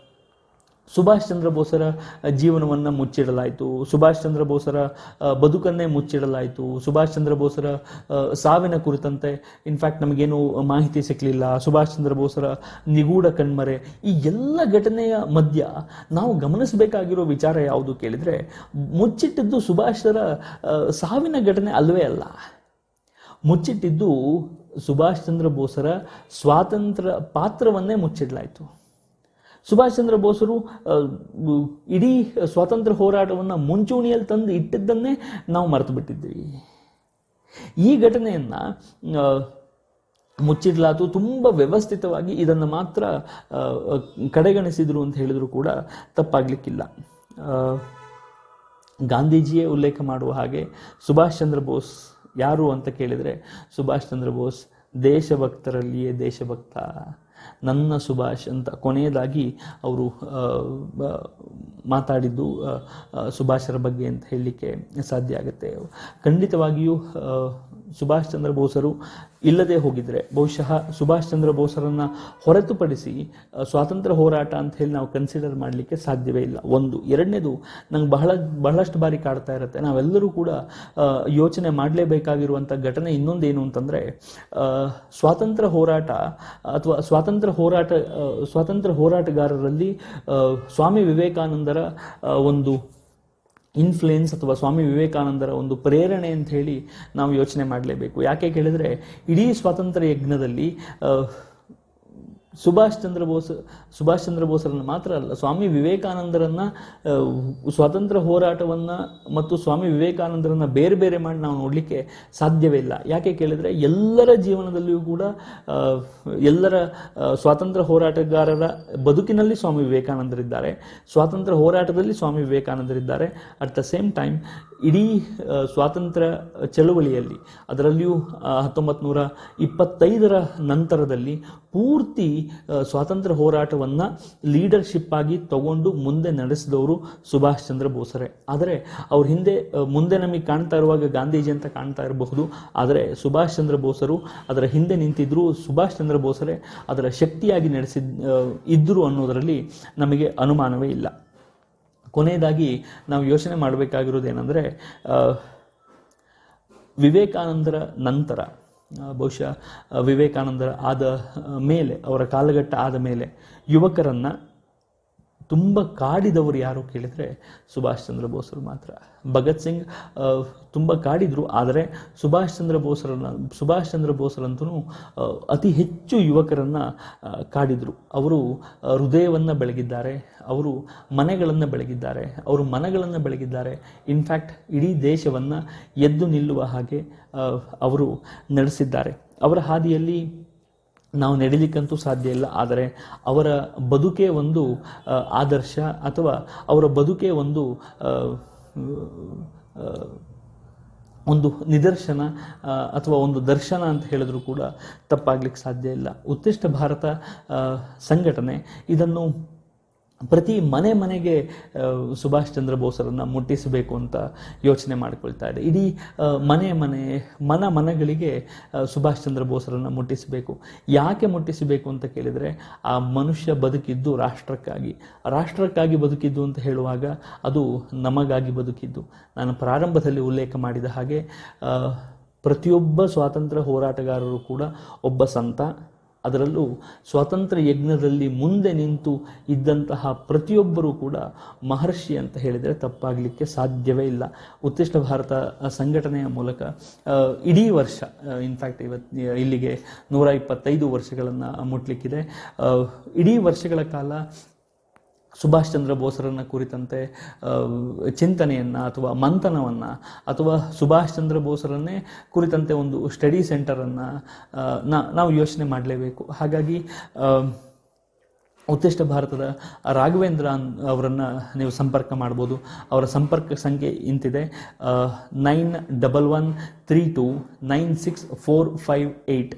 ಸುಭಾಷ್ ಚಂದ್ರ ಬೋಸರ ಜೀವನವನ್ನು ಮುಚ್ಚಿಡಲಾಯಿತು, ಸುಭಾಷ್ ಚಂದ್ರ ಬೋಸರ ಬದುಕನ್ನೇ ಮುಚ್ಚಿಡಲಾಯಿತು, ಸುಭಾಷ್ ಚಂದ್ರ ಬೋಸರ ಸಾವಿನ ಕುರಿತಂತೆ ಇನ್ಫ್ಯಾಕ್ಟ್ ನಮಗೇನು ಮಾಹಿತಿ ಸಿಕ್ಕಲಿಲ್ಲ, ಸುಭಾಷ್ ಚಂದ್ರ ಬೋಸರ ನಿಗೂಢ ಕಣ್ಮರೆ. ಈ ಎಲ್ಲ ಘಟನೆಯ ಮಧ್ಯ ನಾವು ಗಮನಿಸಬೇಕಾಗಿರೋ ವಿಚಾರ ಯಾವುದು ಕೇಳಿದರೆ, ಮುಚ್ಚಿಟ್ಟಿದ್ದು ಸುಭಾಷರ ಸಾವಿನ ಘಟನೆ ಅಲ್ಲವೇ ಅಲ್ಲ. ಮುಚ್ಚಿಟ್ಟಿದ್ದು ಸುಭಾಷ್ ಚಂದ್ರ ಬೋಸರ ಸ್ವಾತಂತ್ರ್ಯ ಪಾತ್ರವನ್ನೇ ಮುಚ್ಚಿಡಲಾಯಿತು. ಸುಭಾಷ್ ಚಂದ್ರ ಬೋಸರು ಇಡೀ ಸ್ವಾತಂತ್ರ್ಯ ಹೋರಾಟವನ್ನು ಮುಂಚೂಣಿಯಲ್ಲಿ ತಂದು ಇಟ್ಟಿದ್ದನ್ನೇ ನಾವು ಮರೆತು ಬಿಟ್ಟಿದ್ದೀವಿ. ಈ ಘಟನೆಯನ್ನು ಮುಚ್ಚಿಡ್ಲಾತು, ತುಂಬ ವ್ಯವಸ್ಥಿತವಾಗಿ ಇದನ್ನು ಮಾತ್ರ ಕಡೆಗಣಿಸಿದರು ಅಂತ ಹೇಳಿದ್ರು ಕೂಡ ತಪ್ಪಾಗಲಿಕ್ಕಿಲ್ಲ. ಗಾಂಧೀಜಿಯೇ ಉಲ್ಲೇಖ ಮಾಡುವ ಹಾಗೆ ಸುಭಾಷ್ ಚಂದ್ರ ಬೋಸ್ ಯಾರು ಅಂತ ಕೇಳಿದರೆ, ಸುಭಾಷ್ ಚಂದ್ರ ಬೋಸ್ ದೇಶಭಕ್ತರಲ್ಲಿಯೇ ದೇಶಭಕ್ತ, ನನ್ನ ಸುಭಾಷ್ ಅಂತ ಕೊನೆಯದಾಗಿ ಅವರು ಮಾತಾಡಿದ್ದು ಸುಭಾಷರ ಬಗ್ಗೆ ಅಂತ ಹೇಳಲಿಕ್ಕೆ ಸಾಧ್ಯ ಆಗುತ್ತೆ. ಖಂಡಿತವಾಗಿಯೂ ಸುಭಾಷ್ ಚಂದ್ರ ಬೋಸರು ಇಲ್ಲದೆ ಹೋಗಿದ್ರೆ ಬಹುಶಃ ಸುಭಾಷ್ ಚಂದ್ರ ಬೋಸರನ್ನು ಹೊರತುಪಡಿಸಿ ಸ್ವಾತಂತ್ರ್ಯ ಹೋರಾಟ ಅಂತ ಹೇಳಿ ನಾವು ಕನ್ಸಿಡರ್ ಮಾಡಲಿಕ್ಕೆ ಸಾಧ್ಯವೇ ಇಲ್ಲ. ಒಂದು. ಎರಡನೇದು, ನಂಗೆ ಬಹಳಷ್ಟು ಬಾರಿ ಕಾಡ್ತಾ ಇರುತ್ತೆ, ನಾವೆಲ್ಲರೂ ಕೂಡ ಯೋಚನೆ ಮಾಡಲೇಬೇಕಾಗಿರುವಂಥ ಘಟನೆ ಇನ್ನೊಂದೇನು ಅಂತಂದರೆ, ಸ್ವಾತಂತ್ರ್ಯ ಹೋರಾಟ ಅಥವಾ ಸ್ವಾತಂತ್ರ್ಯ ಹೋರಾಟಗಾರರಲ್ಲಿ ಸ್ವಾಮಿ ವಿವೇಕಾನಂದರ ಒಂದು ಇನ್ಫ್ಲುಯೆನ್ಸ್ ಅಥವಾ ಸ್ವಾಮಿ ವಿವೇಕಾನಂದರ ಒಂದು ಪ್ರೇರಣೆ ಅಂತ ಹೇಳಿ ನಾವು ಯೋಚನೆ ಮಾಡಲೇಬೇಕು. ಯಾಕೆ ಕೇಳಿದರೆ, ಇಡೀ ಸ್ವಾತಂತ್ರ್ಯ ಯಜ್ಞದಲ್ಲಿ ಸುಭಾಷ್ ಚಂದ್ರ ಬೋಸರನ್ನು ಮಾತ್ರ ಅಲ್ಲ, ಸ್ವಾಮಿ ವಿವೇಕಾನಂದರನ್ನು, ಸ್ವಾತಂತ್ರ್ಯ ಹೋರಾಟವನ್ನು ಮತ್ತು ಸ್ವಾಮಿ ವಿವೇಕಾನಂದರನ್ನು ಬೇರೆ ಬೇರೆ ಮಾಡಿ ನಾವು ನೋಡಲಿಕ್ಕೆ ಸಾಧ್ಯವೇ ಇಲ್ಲ. ಯಾಕೆ ಕೇಳಿದರೆ, ಎಲ್ಲರ ಜೀವನದಲ್ಲಿಯೂ ಕೂಡ ಎಲ್ಲರ ಸ್ವಾತಂತ್ರ್ಯ ಹೋರಾಟಗಾರರ ಬದುಕಿನಲ್ಲಿ ಸ್ವಾಮಿ ವಿವೇಕಾನಂದರಿದ್ದಾರೆ, ಸ್ವಾತಂತ್ರ್ಯ ಹೋರಾಟದಲ್ಲಿ ಸ್ವಾಮಿ ವಿವೇಕಾನಂದರಿದ್ದಾರೆ. ಅಟ್ ದ ಸೇಮ್ ಟೈಮ್ ಇಡೀ ಸ್ವಾತಂತ್ರ್ಯ ಚಳುವಳಿಯಲ್ಲಿ, ಅದರಲ್ಲಿಯೂ 1925ರ ನಂತರದಲ್ಲಿ ಪೂರ್ತಿ ಸ್ವಾತಂತ್ರ್ಯ ಹೋರಾಟವನ್ನು ಲೀಡರ್ಶಿಪ್ ಆಗಿ ತಗೊಂಡು ಮುಂದೆ ನಡೆಸಿದವರು ಸುಭಾಷ್ ಚಂದ್ರ ಬೋಸರೇ. ಆದರೆ ಅವ್ರ ಹಿಂದೆ ಮುಂದೆ ನಮಗೆ ಕಾಣ್ತಾ ಇರುವಾಗ ಗಾಂಧೀಜಿ ಅಂತ ಕಾಣ್ತಾ ಇರಬಹುದು, ಆದರೆ ಸುಭಾಷ್ ಚಂದ್ರ ಬೋಸರು ಅದರ ಹಿಂದೆ ನಿಂತಿದ್ರು, ಸುಭಾಷ್ ಚಂದ್ರ ಬೋಸರೇ ಅದರ ಶಕ್ತಿಯಾಗಿ ಇದ್ದರು ಅನ್ನೋದರಲ್ಲಿ ನಮಗೆ ಅನುಮಾನವೇ ಇಲ್ಲ. ಕೊನೆಯದಾಗಿ ನಾವು ಯೋಚನೆ ಮಾಡಬೇಕಾಗಿರೋದೇನೆಂದರೆ, ವಿವೇಕಾನಂದರ ನಂತರ, ಬಹುಶಃ ವಿವೇಕಾನಂದರ ಆದ ಮೇಲೆ, ಅವರ ಕಾಲಘಟ್ಟ ಆದ ಮೇಲೆ ಯುವಕರನ್ನು ತುಂಬ ಕಾಡಿದವರು ಯಾರು ಕೇಳಿದರೆ ಸುಭಾಷ್ ಚಂದ್ರ ಬೋಸರು ಮಾತ್ರ. ಭಗತ್ ಸಿಂಗ್ ತುಂಬ ಕಾಡಿದರು, ಆದರೆ ಸುಭಾಷ್ ಚಂದ್ರ ಬೋಸರಂತೂ ಅತಿ ಹೆಚ್ಚು ಯುವಕರನ್ನು ಕಾಡಿದರು. ಅವರು ಹೃದಯವನ್ನು ಬೆಳಗಿದ್ದಾರೆ, ಅವರು ಮನೆಗಳನ್ನು ಬೆಳಗಿದ್ದಾರೆ, ಅವರು ಮನಗಳನ್ನು ಬೆಳಗಿದ್ದಾರೆ. ಇನ್ಫ್ಯಾಕ್ಟ್ ಇಡೀ ದೇಶವನ್ನು ಎದ್ದು ನಿಲ್ಲುವ ಹಾಗೆ ಅವರು ನಡೆಸಿದ್ದಾರೆ. ಅವರ ಹಾದಿಯಲ್ಲಿ ನಾವು ನಡಿಲಿಕ್ಕಂತೂ ಸಾಧ್ಯ ಇಲ್ಲ, ಆದರೆ ಅವರ ಬದುಕೇ ಒಂದು ಆದರ್ಶ, ಅಥವಾ ಅವರ ಬದುಕೇ ಒಂದು ನಿದರ್ಶನ ಅಥವಾ ಒಂದು ದರ್ಶನ ಅಂತ ಹೇಳಿದ್ರು ಕೂಡ ತಪ್ಪಾಗ್ಲಿಕ್ಕೆ ಸಾಧ್ಯ ಇಲ್ಲ. ಉತ್ತಿಷ್ಟ ಭಾರತ ಸಂಘಟನೆ ಇದನ್ನು ಪ್ರತಿ ಮನೆಗೆ ಸುಭಾಷ್ ಚಂದ್ರ ಬೋಸರನ್ನು ಮುಟ್ಟಿಸಬೇಕು ಅಂತ ಯೋಚನೆ ಮಾಡಿಕೊಳ್ತಾ ಇದೆ. ಇಡೀ ಮನಗಳಿಗೆ ಸುಭಾಷ್ ಚಂದ್ರ ಬೋಸರನ್ನು ಮುಟ್ಟಿಸಬೇಕು. ಯಾಕೆ ಮುಟ್ಟಿಸಬೇಕು ಅಂತ ಕೇಳಿದರೆ, ಆ ಮನುಷ್ಯ ಬದುಕಿದ್ದು ರಾಷ್ಟ್ರಕ್ಕಾಗಿ ಬದುಕಿದ್ದು ಅಂತ ಹೇಳುವಾಗ ಅದು ನಮಗಾಗಿ ಬದುಕಿದ್ದು. ನಾನು ಪ್ರಾರಂಭದಲ್ಲಿ ಉಲ್ಲೇಖ ಮಾಡಿದ ಹಾಗೆ ಪ್ರತಿಯೊಬ್ಬ ಸ್ವಾತಂತ್ರ್ಯ ಹೋರಾಟಗಾರರು ಕೂಡ ಒಬ್ಬ ಸಂತ. ಅದರಲ್ಲೂ ಸ್ವಾತಂತ್ರ್ಯ ಯಜ್ಞದಲ್ಲಿ ಮುಂದೆ ನಿಂತು ಇದ್ದಂತಹ ಪ್ರತಿಯೊಬ್ಬರೂ ಕೂಡ ಮಹರ್ಷಿ ಅಂತ ಹೇಳಿದರೆ ತಪ್ಪಾಗಲಿಕ್ಕೆ ಸಾಧ್ಯವೇ ಇಲ್ಲ. ಉತ್ತಿಷ್ಟ ಭಾರತ ಸಂಘಟನೆಯ ಮೂಲಕ ಇಡೀ ವರ್ಷ, ಇನ್ಫ್ಯಾಕ್ಟ್ ಇಲ್ಲಿಗೆ 125 ವರ್ಷಗಳನ್ನು ಮುಟ್ಲಿಕ್ಕಿದೆ. ಇಡೀ ವರ್ಷಗಳ ಕಾಲ ಸುಭಾಷ್ ಚಂದ್ರ ಬೋಸರನ್ನು ಕುರಿತಂತೆ ಚಿಂತನೆಯನ್ನು ಅಥವಾ ಮಂಥನವನ್ನು, ಅಥವಾ ಸುಭಾಷ್ ಚಂದ್ರ ಬೋಸರನ್ನೇ ಕುರಿತಂತೆ ಒಂದು ಸ್ಟಡಿ ಸೆಂಟರನ್ನು ನಾವು ಯೋಚನೆ ಮಾಡಲೇಬೇಕು. ಹಾಗಾಗಿ ಉತ್ತಿಷ್ಟ ಭಾರತದ ರಾಘವೇಂದ್ರ ಅವರನ್ನು ನೀವು ಸಂಪರ್ಕ ಮಾಡ್ಬೋದು. ಅವರ ಸಂಪರ್ಕ ಸಂಖ್ಯೆ ಇಂತಿದೆ: 9113296458.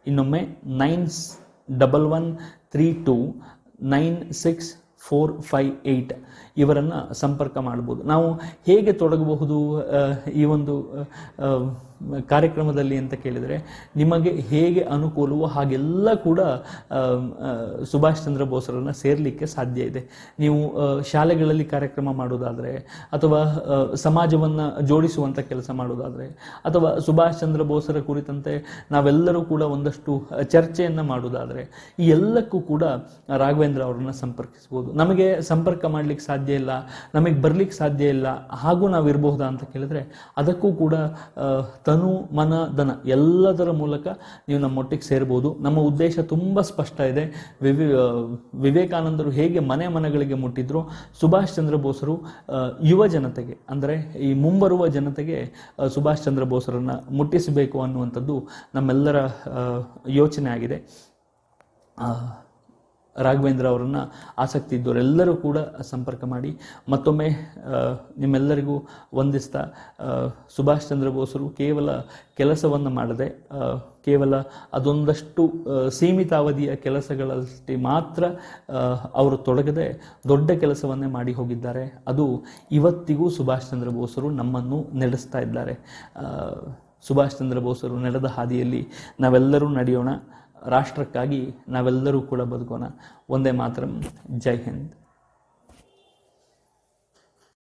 ಇನ್ನೊಮ್ಮೆ 9113296458 ಇವರನ್ನು ಸಂಪರ್ಕ ಮಾಡ್ಬೋದು. ನಾವು ಹೇಗೆ ತೊಡಗಬಹುದು ಈ ಒಂದು ಕಾರ್ಯಕ್ರಮದಲ್ಲಿ ಅಂತ ಕೇಳಿದರೆ, ನಿಮಗೆ ಹೇಗೆ ಅನುಕೂಲವೋ ಹಾಗೆಲ್ಲ ಕೂಡ ಸುಭಾಷ್ ಚಂದ್ರ ಬೋಸರನ್ನು ಸೇರಲಿಕ್ಕೆ ಸಾಧ್ಯ ಇದೆ. ನೀವು ಶಾಲೆಗಳಲ್ಲಿ ಕಾರ್ಯಕ್ರಮ ಮಾಡೋದಾದರೆ, ಅಥವಾ ಸಮಾಜವನ್ನು ಜೋಡಿಸುವಂಥ ಕೆಲಸ ಮಾಡೋದಾದರೆ, ಅಥವಾ ಸುಭಾಷ್ ಚಂದ್ರ ಬೋಸರ ಕುರಿತಂತೆ ನಾವೆಲ್ಲರೂ ಕೂಡ ಒಂದಷ್ಟು ಚರ್ಚೆಯನ್ನು ಮಾಡೋದಾದರೆ, ಈ ಎಲ್ಲಕ್ಕೂ ಕೂಡ ರಾಘವೇಂದ್ರ ಅವರನ್ನು ಸಂಪರ್ಕಿಸ್ಬೋದು. ನಮಗೆ ಸಂಪರ್ಕ ಮಾಡಲಿಕ್ಕೆ ಸಾಧ್ಯ ಇಲ್ಲ, ನಮಗೆ ಬರಲಿಕ್ಕೆ ಸಾಧ್ಯ ಇಲ್ಲ, ಹಾಗೂ ನಾವು ಇರಬಹುದಾ ಅಂತ ಕೇಳಿದ್ರೆ ಅದಕ್ಕೂ ಕೂಡ ತನು ಮನ ಧನ ಎಲ್ಲದರ ಮೂಲಕ ನೀವು ನಮ್ಮೊಟ್ಟಿಗೆ ಸೇರ್ಬೋದು. ನಮ್ಮ ಉದ್ದೇಶ ತುಂಬ ಸ್ಪಷ್ಟ ಇದೆ. ವಿವೇಕಾನಂದರು ಹೇಗೆ ಮನೆ ಮನೆಗಳಿಗೆ ಮುಟ್ಟಿದ್ರು, ಸುಭಾಷ್ ಚಂದ್ರ ಬೋಸರು ಯುವ ಜನತೆಗೆ ಅಂದರೆ ಈ ಮುಂಬರುವ ಜನತೆಗೆ ಸುಭಾಷ್ ಚಂದ್ರ ಬೋಸರನ್ನು ಮುಟ್ಟಿಸಬೇಕು ಅನ್ನುವಂಥದ್ದು ನಮ್ಮೆಲ್ಲರ ಯೋಚನೆ ಆಗಿದೆ. ರಾಘವೇಂದ್ರ ಅವರನ್ನು ಆಸಕ್ತಿ ಇದ್ದವರೆಲ್ಲರೂ ಕೂಡ ಸಂಪರ್ಕ ಮಾಡಿ. ಮತ್ತೊಮ್ಮೆ ನಿಮ್ಮೆಲ್ಲರಿಗೂ ವಂದಿಸ್ತಾ, ಸುಭಾಷ್ ಚಂದ್ರ ಬೋಸರು ಕೇವಲ ಕೆಲಸವನ್ನು ಮಾಡದೆ, ಕೇವಲ ಅದೊಂದಷ್ಟು ಸೀಮಿತಾವಧಿಯ ಕೆಲಸಗಳಷ್ಟೇ ಮಾತ್ರ ಅವರು ತೊಡಗದೆ ದೊಡ್ಡ ಕೆಲಸವನ್ನೇ ಮಾಡಿ ಹೋಗಿದ್ದಾರೆ. ಅದು ಇವತ್ತಿಗೂ ಸುಭಾಷ್ ಚಂದ್ರ ಬೋಸರು ನಮ್ಮನ್ನು ನಡೆಸ್ತಾ ಇದ್ದಾರೆ. ಸುಭಾಷ್ ಚಂದ್ರ ಬೋಸರು ನಡೆದ ಹಾದಿಯಲ್ಲಿ ನಾವೆಲ್ಲರೂ ನಡೆಯೋಣ. ರಾಷ್ಟ್ರಕ್ಕಾಗಿ ನಾವೆಲ್ಲರೂ ಕೂಡ ಬದುಕೋಣ. ಒಂದೇ ಮಾತರಂ. ಜೈ ಹಿಂದ್.